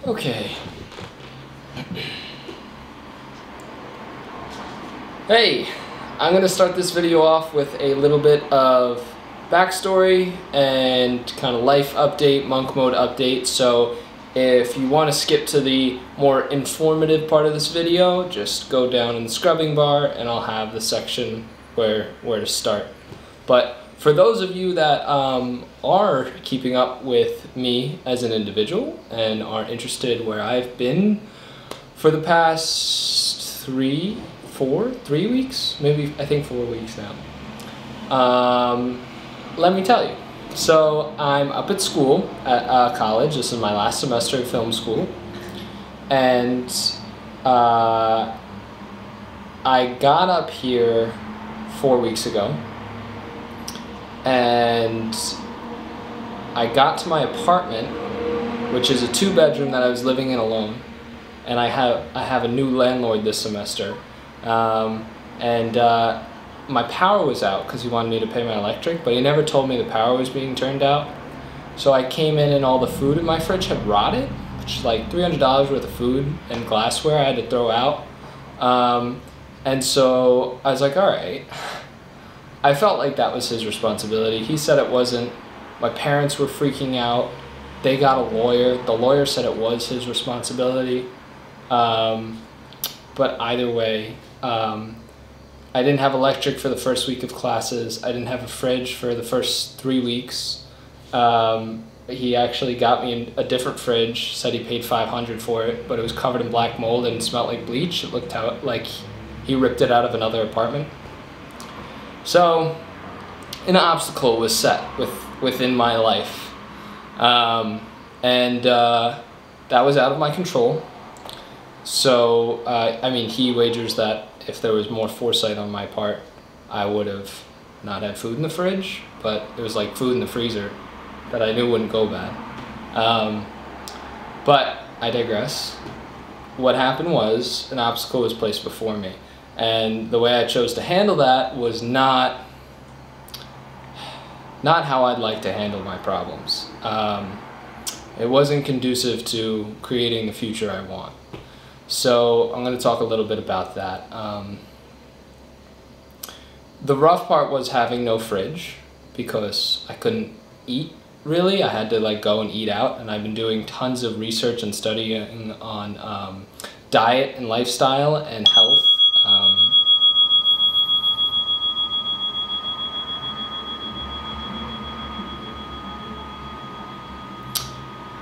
Okay. Hey, I'm going to start this video off with a little bit of backstory and kind of life update, monk mode update. So if you want to skip to the more informative part of this video, just go down in the scrubbing bar and I'll have the section where to start. But for those of you that are keeping up with me as an individual and are interested where I've been for the past 3 weeks, maybe I think 4 weeks now, let me tell you. So I'm up at school at college. This is my last semester of film school, and I got up here 4 weeks ago, and I got to my apartment, which is a 2-bedroom that I was living in alone, and I have a new landlord this semester, my power was out because he wanted me to pay my electric, but he never told me the power was being turned out. So I came in and all the food in my fridge had rotted, which is like $300 worth of food and glassware I had to throw out. And so I was like, all right. I felt like that was his responsibility. He said it wasn't. My parents were freaking out. They got a lawyer. The lawyer said it was his responsibility. But either way, I didn't have electric for the first week of classes. I didn't have a fridge for the first 3 weeks. He actually got me a different fridge, said he paid $500 for it, but it was covered in black mold and smelled like bleach. It looked like he ripped it out of another apartment. So an obstacle was set within my life. That was out of my control. So, I mean, he wagers that if there was more foresight on my part, I would have not had food in the fridge, but it was like food in the freezer that I knew wouldn't go bad. But I digress. What happened was an obstacle was placed before me, and the way I chose to handle that was not how I'd like to handle my problems. It wasn't conducive to creating the future I want. So I'm going to talk a little bit about that. The rough part was having no fridge because I couldn't eat really. I had to like go and eat out, and I've been doing tons of research and studying on diet and lifestyle and health.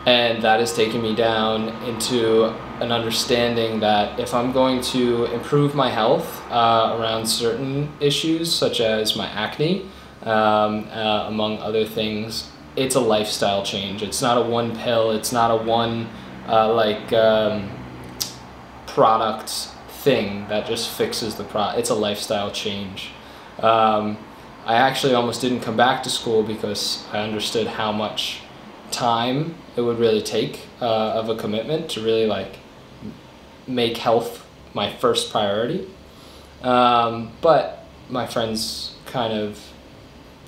And that has taken me down into an understanding that if I'm going to improve my health around certain issues, such as my acne, among other things, it's a lifestyle change. It's not a one pill, it's not a one product thing that just fixes the problem. It's a lifestyle change. I actually almost didn't come back to school because I understood how much time it would really take of a commitment to really like make health my first priority. But my friends kind of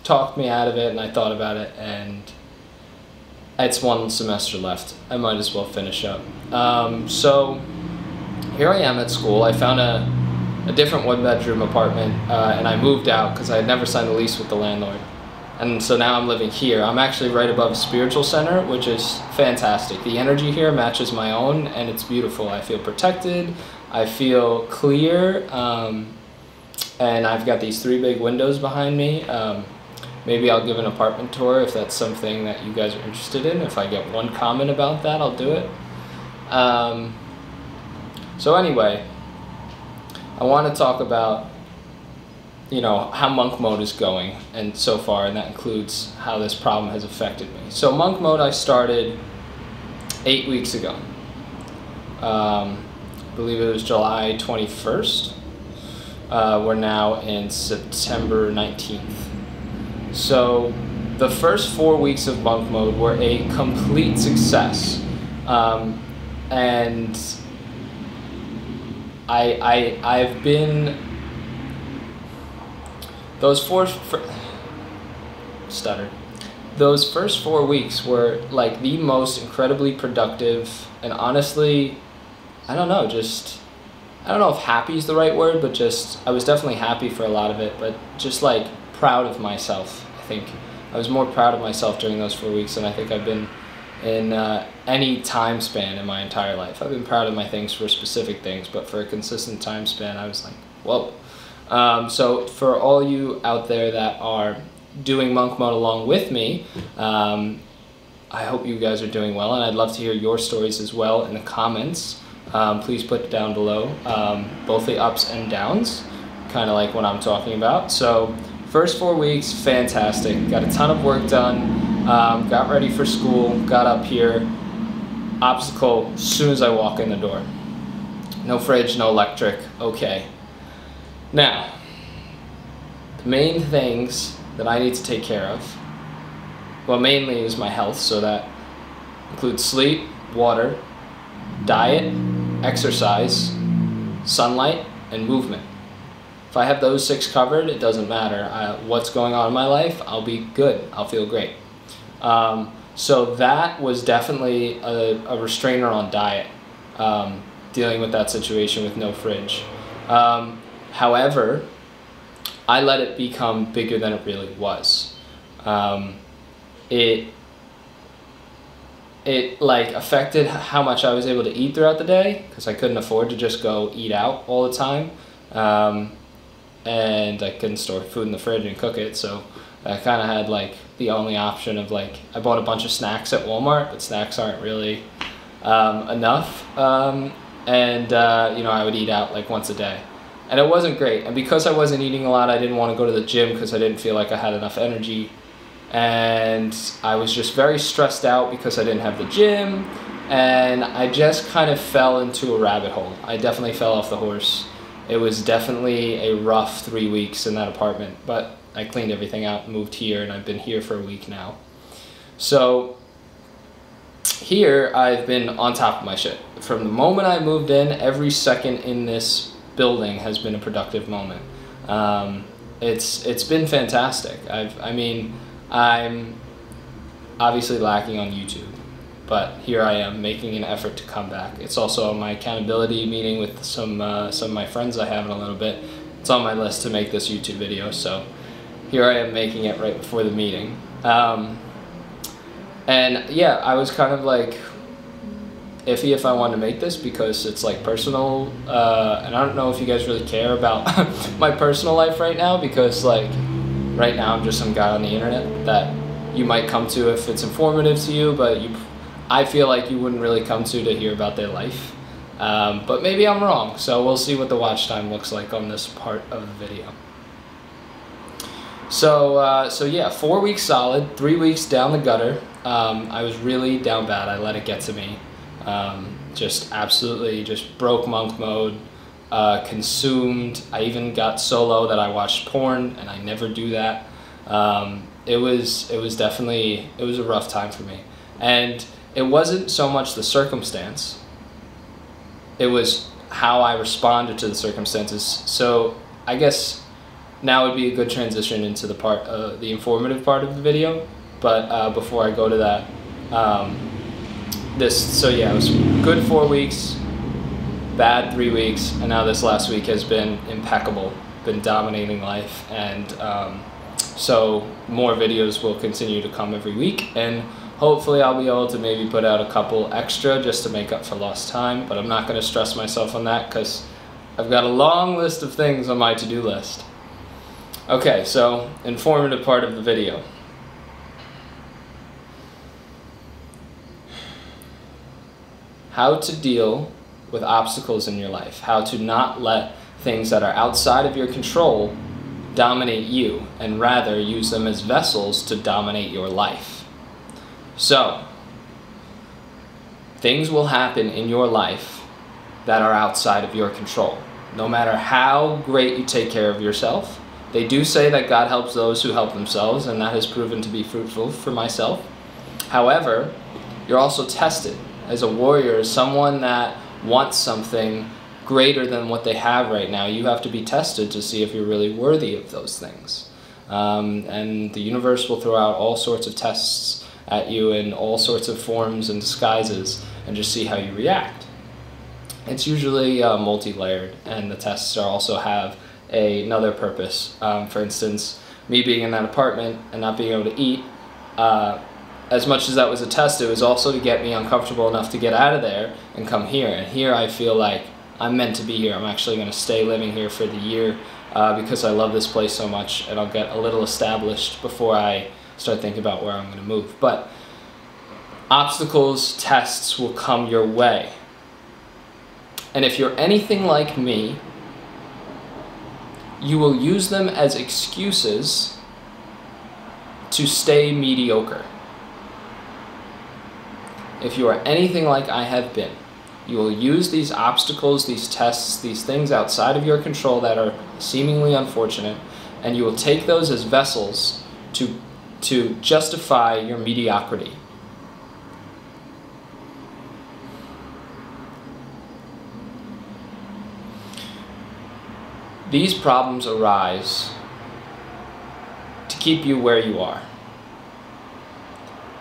talked me out of it, and I thought about it, and it's 1 semester left. I might as well finish up. So here I am at school. I found a different 1-bedroom apartment, and I moved out because I had never signed a lease with the landlord. And so now I'm living here. I'm actually right above a spiritual center, which is fantastic. The energy here matches my own, and it's beautiful. I feel protected, I feel clear, and I've got these 3 big windows behind me. Maybe I'll give an apartment tour if that's something that you guys are interested in. If I get one comment about that, I'll do it. So anyway, I want to talk about how monk mode is going and so far, and that includes how this problem has affected me. So monk mode I started 8 weeks ago. I believe it was July 21st. We're now in September 19th. So the first 4 weeks of monk mode were a complete success. And I've been those those first 4 weeks were like the most incredibly productive, and honestly, I don't know, just, I don't know if happy is the right word, but just, I was definitely happy for a lot of it, but just like proud of myself. I think I was more proud of myself during those 4 weeks than I think I've been in any time span in my entire life. I've been proud of my things for specific things, but for a consistent time span, I was like, whoa. So for all you out there that are doing monk mode along with me, I hope you guys are doing well, and I'd love to hear your stories as well in the comments. Please put it down below, both the ups and downs, kind of like what I'm talking about. So first 4 weeks, fantastic. Got a ton of work done. Got ready for school, got up here, obstacle as soon as I walk in the door. No fridge, no electric, okay. Now, the main things that I need to take care of, well, mainly is my health, so that includes sleep, water, diet, exercise, sunlight, and movement. If I have those 6 covered, it doesn't matter what's going on in my life, I'll be good, I'll feel great. So that was definitely a restrainer on diet, dealing with that situation with no fridge. However, I let it become bigger than it really was. It like affected how much I was able to eat throughout the day, because I couldn't afford to just go eat out all the time, and I couldn't store food in the fridge and cook it, so I kind of had like the only option of like, I bought a bunch of snacks at Walmart, but snacks aren't really enough, and you know, I would eat out like once a day, and it wasn't great. And because I wasn't eating a lot, I didn't want to go to the gym because I didn't feel like I had enough energy, and I was just very stressed out because I didn't have the gym, and I just kind of fell into a rabbit hole. I definitely fell off the horse. It was definitely a rough 3 weeks in that apartment, but I cleaned everything out and moved here, and I've been here for a week now. So here I've been on top of my shit. From the moment I moved in, every second in this building has been a productive moment. It's been fantastic. I mean, I'm obviously lacking on YouTube, but here I am making an effort to come back. It's also my accountability meeting with some of my friends I have in a little bit. It's on my list to make this YouTube video, so here I am making it right before the meeting. And yeah, I was kind of like iffy if I wanted to make this because it's like personal, and I don't know if you guys really care about my personal life right now, because like right now I'm just some guy on the internet that you might come to if it's informative to you, but I feel like you wouldn't really come to hear about their life. But maybe I'm wrong, so we'll see what the watch time looks like on this part of the video. So yeah, 4 weeks solid, 3 weeks down the gutter. I was really down bad. I let it get to me. Just absolutely just broke monk mode, consumed. I even got so low that I watched porn, and I never do that. It was definitely, it was a rough time for me. And it wasn't so much the circumstance, it was how I responded to the circumstances. So I guess now would be a good transition into the part, the informative part of the video. But before I go to that, so yeah, it was good 4 weeks, bad 3 weeks, and now this last week has been impeccable, been dominating life, and so more videos will continue to come every week, and hopefully I'll be able to maybe put out a couple extra just to make up for lost time, but I'm not going to stress myself on that because I've got a long list of things on my to-do list. Okay, so informative part of the video. How to deal with obstacles in your life. How to not let things that are outside of your control dominate you, and rather use them as vessels to dominate your life. So, things will happen in your life that are outside of your control. No matter how great you take care of yourself. They do say that God helps those who help themselves, and that has proven to be fruitful for myself. However, you're also tested as a warrior, as someone that wants something greater than what they have right now. You have to be tested to see if you're really worthy of those things. And the universe will throw out all sorts of tests at you in all sorts of forms and disguises and just see how you react. It's usually multi-layered, and the tests also have another purpose. For instance, me being in that apartment and not being able to eat, as much as that was a test, it was also to get me uncomfortable enough to get out of there and come here. And here I feel like I'm meant to be here. I'm actually going to stay living here for the year because I love this place so much, and I'll get a little established before I start thinking about where I'm going to move. But obstacles, tests will come your way. And if you're anything like me, you will use them as excuses to stay mediocre. If you are anything like I have been, you will use these obstacles, these tests, these things outside of your control that are seemingly unfortunate, and you will take those as vessels to justify your mediocrity. These problems arise to keep you where you are.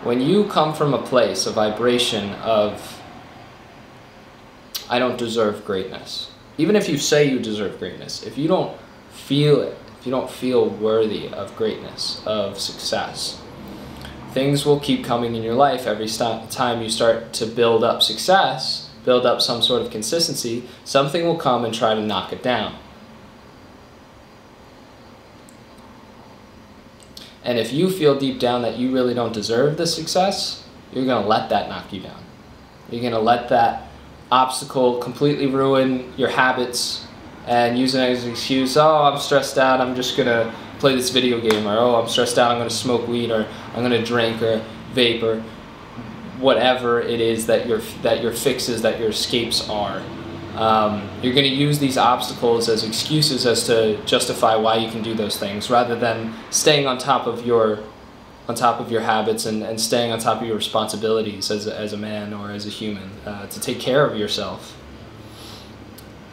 When you come from a place, a vibration of, I don't deserve greatness, even if you say you deserve greatness, if you don't feel it, if you don't feel worthy of greatness, of success, things will keep coming in your life. Every time you start to build up success, build up some sort of consistency, something will come and try to knock it down. And if you feel deep down that you really don't deserve the success, you're going to let that knock you down. You're going to let that obstacle completely ruin your habits and use it as an excuse. Oh, I'm stressed out, I'm just going to play this video game. Or, oh, I'm stressed out, I'm going to smoke weed, or I'm going to drink or vape, or whatever it is that your fixes, that your escapes are. You're going to use these obstacles as excuses as to justify why you can do those things, rather than staying on top of your habits and staying on top of your responsibilities as a man or as a human, to take care of yourself.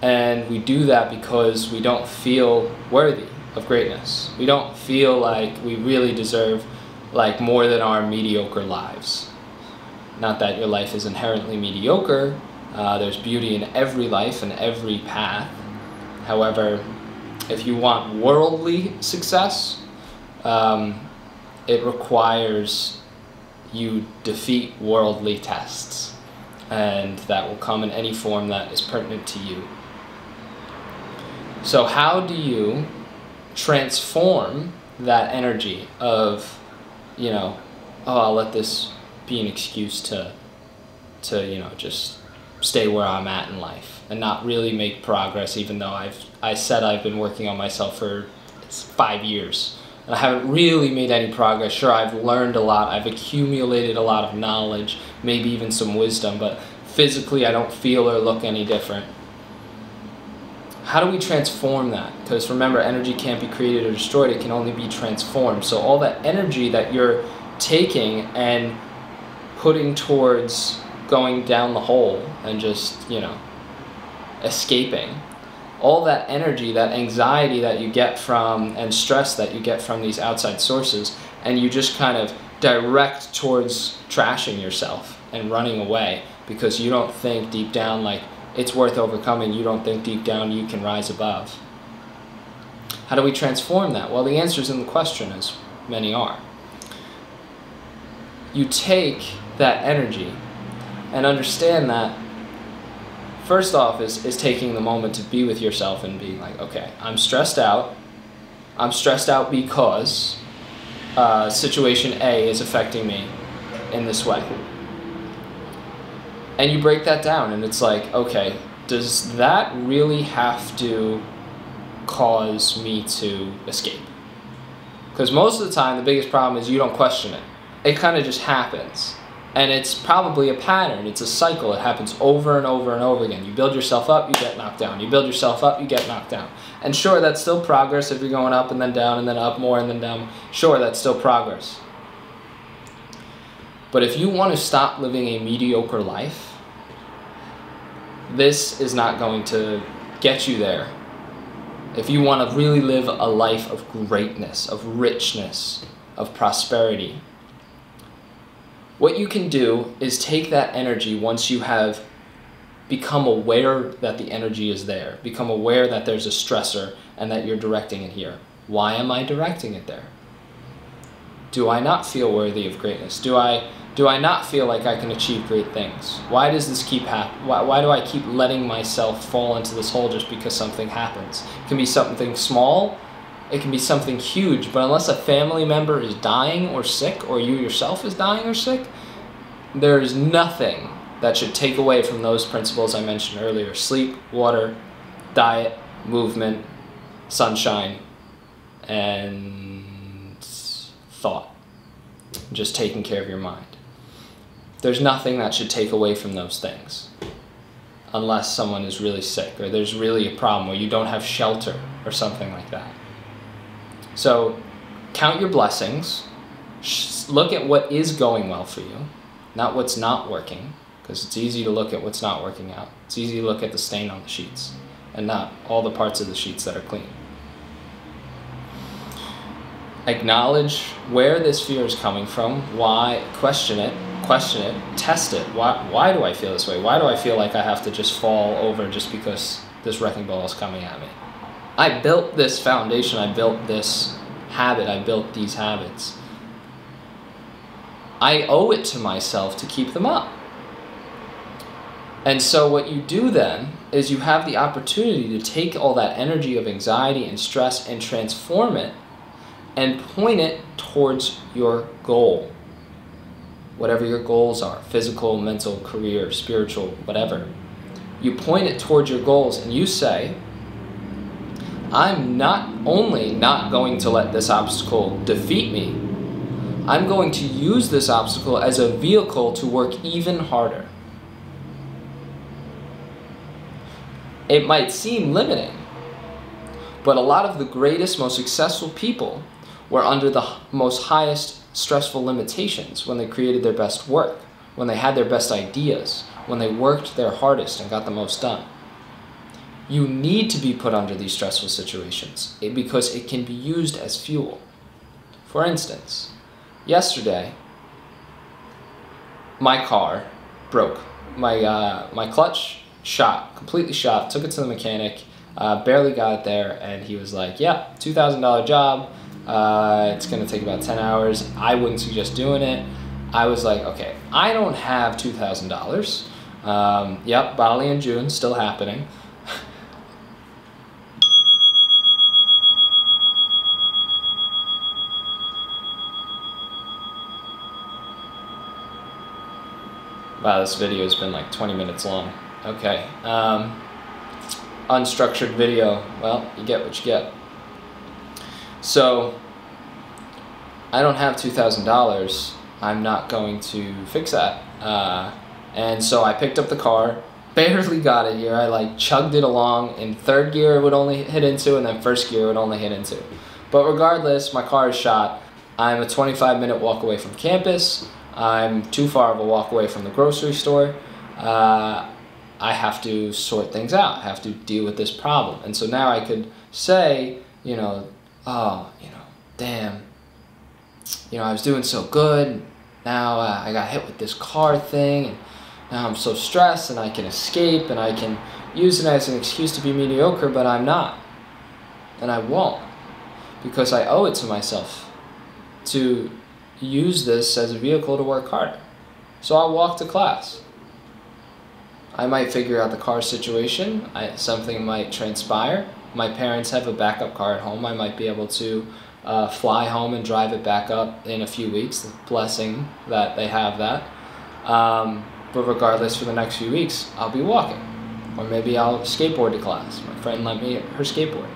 And we do that because we don't feel worthy of greatness. We don't feel like we really deserve like more than our mediocre lives. Not that your life is inherently mediocre. There's beauty in every life and every path. However, if you want worldly success, it requires you defeat worldly tests, and that will come in any form that is pertinent to you. So how do you transform that energy of, you know, oh, I'll let this be an excuse to you know, just stay where I'm at in life and not really make progress, even though I said I've been working on myself for 5 years. And I haven't really made any progress. Sure, I've learned a lot, I've accumulated a lot of knowledge, maybe even some wisdom, but physically I don't feel or look any different. How do we transform that? Because remember, energy can't be created or destroyed, it can only be transformed. So all that energy that you're taking and putting towards going down the hole and just, you know, escaping, all that energy, that anxiety that you get from, and stress that you get from these outside sources, and you just kind of direct towards trashing yourself and running away because you don't think deep down like it's worth overcoming. You don't think deep down you can rise above. How do we transform that? Well, the answer is in the question, as many are. You take that energy and understand that, first off, is taking the moment to be with yourself and being like, okay, I'm stressed out. I'm stressed out because situation A is affecting me in this way. And you break that down and it's like, okay, does that really have to cause me to escape? Because most of the time, the biggest problem is you don't question it. It kind of just happens. And it's probably a pattern, it's a cycle, it happens over and over and over again. You build yourself up, you get knocked down. You build yourself up, you get knocked down. And sure, that's still progress if you're going up and then down and then up more and then down. Sure, that's still progress. But if you want to stop living a mediocre life, this is not going to get you there. if you want to really live a life of greatness, of richness, of prosperity, what you can do is take that energy once you have become aware that the energy is there, become aware that there's a stressor and that you're directing it here. Why am I directing it there? Do I not feel worthy of greatness? Do I not feel like I can achieve great things? Why does this keep happening? Why do I keep letting myself fall into this hole just because something happens? It can be something small, it can be something huge, but unless a family member is dying or sick, or you yourself is dying or sick, there is nothing that should take away from those principles I mentioned earlier: sleep, water, diet, movement, sunshine, and thought. Just taking care of your mind. There's nothing that should take away from those things, unless someone is really sick or there's really a problem where you don't have shelter or something like that. So count your blessings, look at what is going well for you, not what's not working, because it's easy to look at what's not working out. It's easy to look at the stain on the sheets and not all the parts of the sheets that are clean. Acknowledge where this fear is coming from, why, question it, test it. Why do I feel this way? Why do I feel like I have to just fall over just because this wrecking ball is coming at me? I built this foundation, I built this habit, I built these habits. I owe it to myself to keep them up. And so what you do then is you have the opportunity to take all that energy of anxiety and stress and transform it and point it towards your goal. Whatever your goals are, physical, mental, career, spiritual, whatever. You point it towards your goals and you say, I'm not only not going to let this obstacle defeat me, I'm going to use this obstacle as a vehicle to work even harder. It might seem limiting, but a lot of the greatest, most successful people were under the most highest stressful limitations when they created their best work, when they had their best ideas, when they worked their hardest and got the most done. You need to be put under these stressful situations because it can be used as fuel. For instance, yesterday, my car broke. My clutch completely shot, took it to the mechanic, barely got it there, and he was like, yeah, $2,000 job, it's gonna take about 10 hours. I wouldn't suggest doing it. I was like, okay, I don't have $2,000. Yep, Bali in June, still happening. Wow, this video has been like 20 minutes long. Okay, unstructured video, well, you get what you get. So, I don't have $2,000, I'm not going to fix that. And so I picked up the car, barely got it here, I like chugged it along. In third gear it would only hit into, and then first gear it would only hit into. But regardless, my car is shot. I'm a 25-minute walk away from campus. I'm too far of a walk away from the grocery store. I have to sort things out. I have to deal with this problem. And so now I could say, oh, damn, I was doing so good. Now I got hit with this car thing, and now I'm so stressed, and I can escape, and I can use it as an excuse to be mediocre, but I'm not. And I won't, because I owe it to myself to use this as a vehicle to work harder. So I'll walk to class. I might figure out the car situation. Something might transpire. My parents have a backup car at home. I might be able to fly home and drive it back up in a few weeks. The blessing that they have that. But regardless, for the next few weeks, I'll be walking. Or maybe I'll skateboard to class. My friend lent me her skateboard.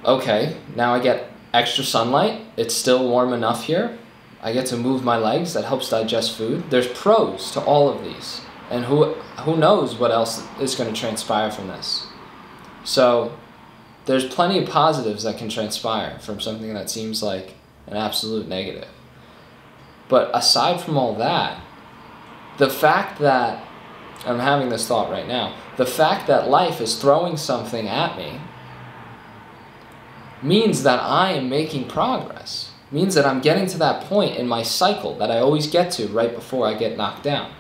Okay, now I get extra sunlight. It's still warm enough here. I get to move my legs. That helps digest food. There's pros to all of these. And who knows what else is going to transpire from this. So there's plenty of positives that can transpire from something that seems like an absolute negative. But aside from all that, the fact that I'm having this thought right now. The fact that life is throwing something at me means that I am making progress. Means that I'm getting to that point in my cycle that I always get to right before I get knocked down.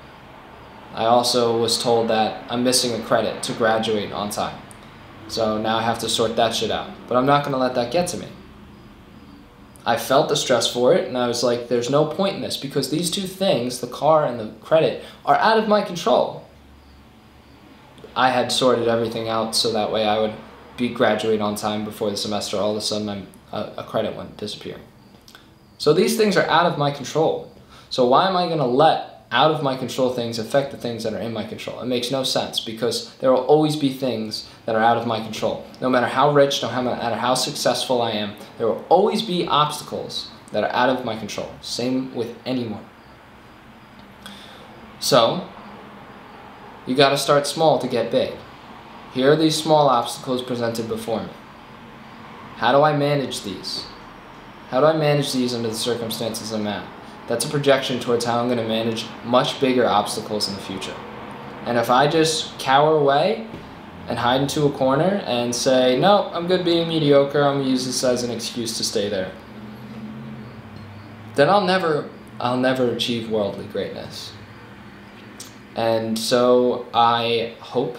I also was told that I'm missing a credit to graduate on time. So now I have to sort that shit out. But I'm not going to let that get to me. I felt the stress for it, and I was like, there's no point in this, because these two things, the car and the credit, are out of my control. I had sorted everything out so that way I would graduate on time before the semester. All of a sudden, a credit went disappearing. So these things are out of my control. So why am I going to let out of my control things affect the things that are in my control? It makes no sense, because there will always be things that are out of my control. No matter how rich, no matter how successful I am, there will always be obstacles that are out of my control. Same with anyone. So you got to start small to get big. Here are these small obstacles presented before me. How do I manage these? How do I manage these under the circumstances I'm at? That's a projection towards how I'm going to manage much bigger obstacles in the future. And if I just cower away and hide into a corner and say, no, I'm good being mediocre, I'm going to use this as an excuse to stay there, then I'll never achieve worldly greatness. And so I hope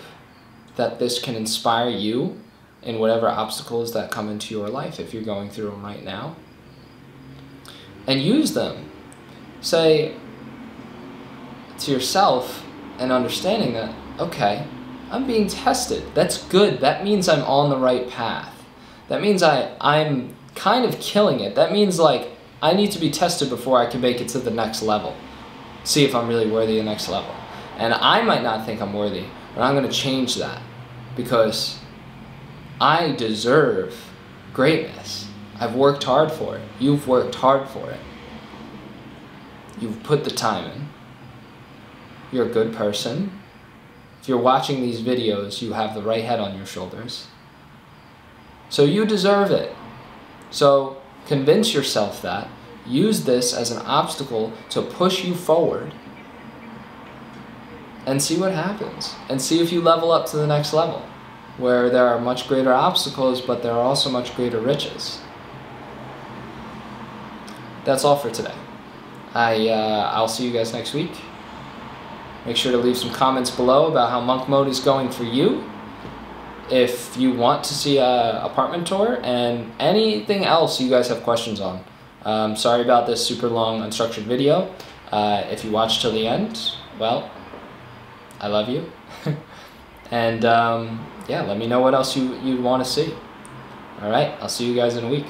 that this can inspire you in whatever obstacles that come into your life, if you're going through them right now. And use them. Say to yourself, and understanding that, okay, I'm being tested. That's good. That means I'm on the right path. That means I'm kind of killing it. That means, like, I need to be tested before I can make it to the next level. See if I'm really worthy of the next level. And I might not think I'm worthy, but I'm going to change that, because I deserve greatness. I've worked hard for it. You've worked hard for it. You've put the time in. You're a good person. If you're watching these videos, you have the right head on your shoulders. So you deserve it. So convince yourself that. Use this as an obstacle to push you forward. And see what happens. And see if you level up to the next level, where there are much greater obstacles, but there are also much greater riches. That's all for today. I'll see you guys next week. Make sure to leave some comments below about how monk mode is going for you. If you want to see an apartment tour and anything else you guys have questions on. Sorry about this super long unstructured video. If you watched till the end, well, I love you. And yeah, let me know what else you'd want to see. Alright, I'll see you guys in a week.